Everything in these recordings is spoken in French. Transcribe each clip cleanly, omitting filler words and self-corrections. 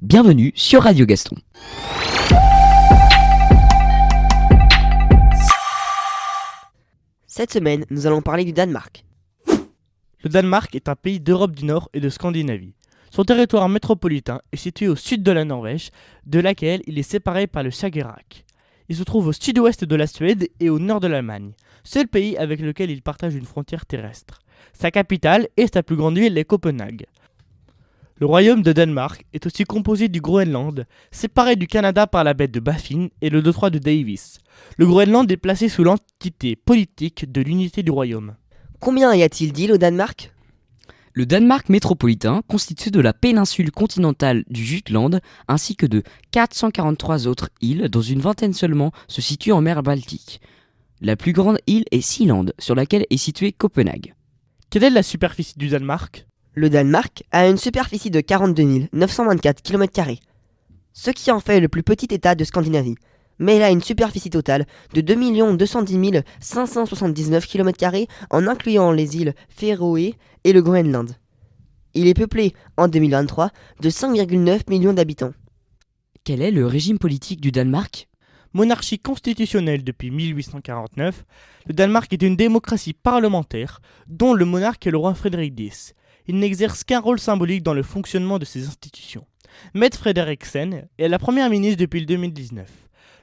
Bienvenue sur Radio Gaston. Cette semaine, nous allons parler du Danemark. Le Danemark est un pays d'Europe du Nord et de Scandinavie. Son territoire métropolitain est situé au sud de la Norvège, de laquelle il est séparé par le Skagerrak. Il se trouve au sud-ouest de la Suède et au nord de l'Allemagne, seul pays avec lequel il partage une frontière terrestre. Sa capitale et sa plus grande ville est Copenhague. Le royaume de Danemark est aussi composé du Groenland, séparé du Canada par la baie de Baffin et le détroit de Davis. Le Groenland est placé sous l'entité politique de l'unité du royaume. Combien y a-t-il d'îles au Danemark ? Le Danemark métropolitain, constitué de la péninsule continentale du Jutland ainsi que de 443 autres îles, dont une vingtaine seulement se situent en mer Baltique. La plus grande île est Sealand, sur laquelle est située Copenhague. Quelle est la superficie du Danemark ? Le Danemark a une superficie de 42 924 km², ce qui en fait le plus petit état de Scandinavie. Mais il a une superficie totale de 2 210 579 km² en incluant les îles Féroé et le Groenland. Il est peuplé, en 2023, de 5,9 millions d'habitants. Quel est le régime politique du Danemark ? Monarchie constitutionnelle depuis 1849, le Danemark est une démocratie parlementaire dont le monarque est le roi Frederik X. Il n'exerce qu'un rôle symbolique dans le fonctionnement de ses institutions. Mette Frederiksen est la première ministre depuis le 2019.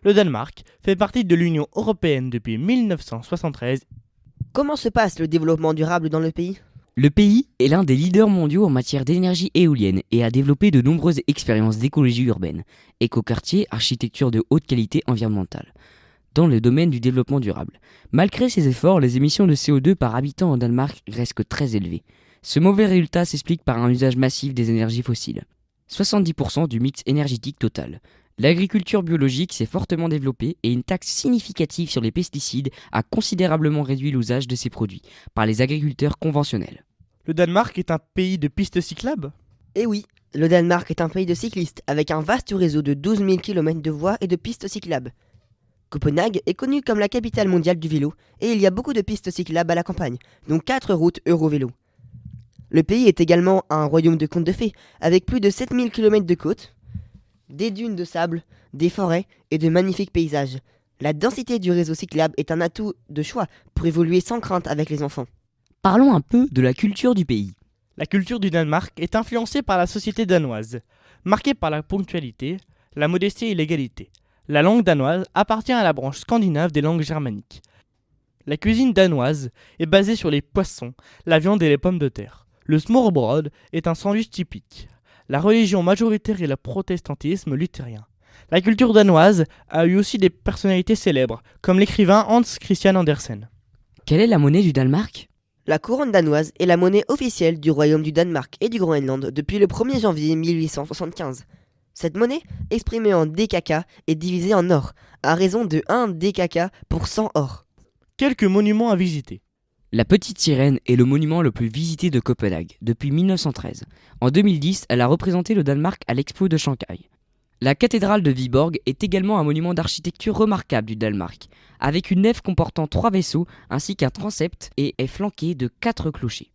Le Danemark fait partie de l'Union européenne depuis 1973. Comment se passe le développement durable dans le pays ? Le pays est l'un des leaders mondiaux en matière d'énergie éolienne et a développé de nombreuses expériences d'écologie urbaine, écoquartier, architecture de haute qualité environnementale, dans le domaine du développement durable. Malgré ces efforts, les émissions de CO2 par habitant en Danemark restent très élevées. Ce mauvais résultat s'explique par un usage massif des énergies fossiles. 70% du mix énergétique total. L'agriculture biologique s'est fortement développée et une taxe significative sur les pesticides a considérablement réduit l'usage de ces produits par les agriculteurs conventionnels. Le Danemark est un pays de pistes cyclables ? Eh oui, le Danemark est un pays de cyclistes avec un vaste réseau de 12 000 km de voies et de pistes cyclables. Copenhague est connue comme la capitale mondiale du vélo et il y a beaucoup de pistes cyclables à la campagne, dont 4 routes Eurovélo. Le pays est également un royaume de contes de fées, avec plus de 7000 km de côtes, des dunes de sable, des forêts et de magnifiques paysages. La densité du réseau cyclable est un atout de choix pour évoluer sans crainte avec les enfants. Parlons un peu de la culture du pays. La culture du Danemark est influencée par la société danoise, marquée par la ponctualité, la modestie et l'égalité. La langue danoise appartient à la branche scandinave des langues germaniques. La cuisine danoise est basée sur les poissons, la viande et les pommes de terre. Le smørrebrød est un sandwich typique. La religion majoritaire est le protestantisme luthérien. La culture danoise a eu aussi des personnalités célèbres, comme l'écrivain Hans Christian Andersen. Quelle est la monnaie du Danemark ? La couronne danoise est la monnaie officielle du royaume du Danemark et du Groenland depuis le 1er janvier 1875. Cette monnaie, exprimée en DKK, est divisée en or, à raison de 1 DKK pour 100 or. Quelques monuments à visiter. La Petite Sirène est le monument le plus visité de Copenhague depuis 1913. En 2010, elle a représenté le Danemark à l'Expo de Shanghai. La cathédrale de Viborg est également un monument d'architecture remarquable du Danemark, avec une nef comportant 3 vaisseaux ainsi qu'un transept et est flanquée de 4 clochers.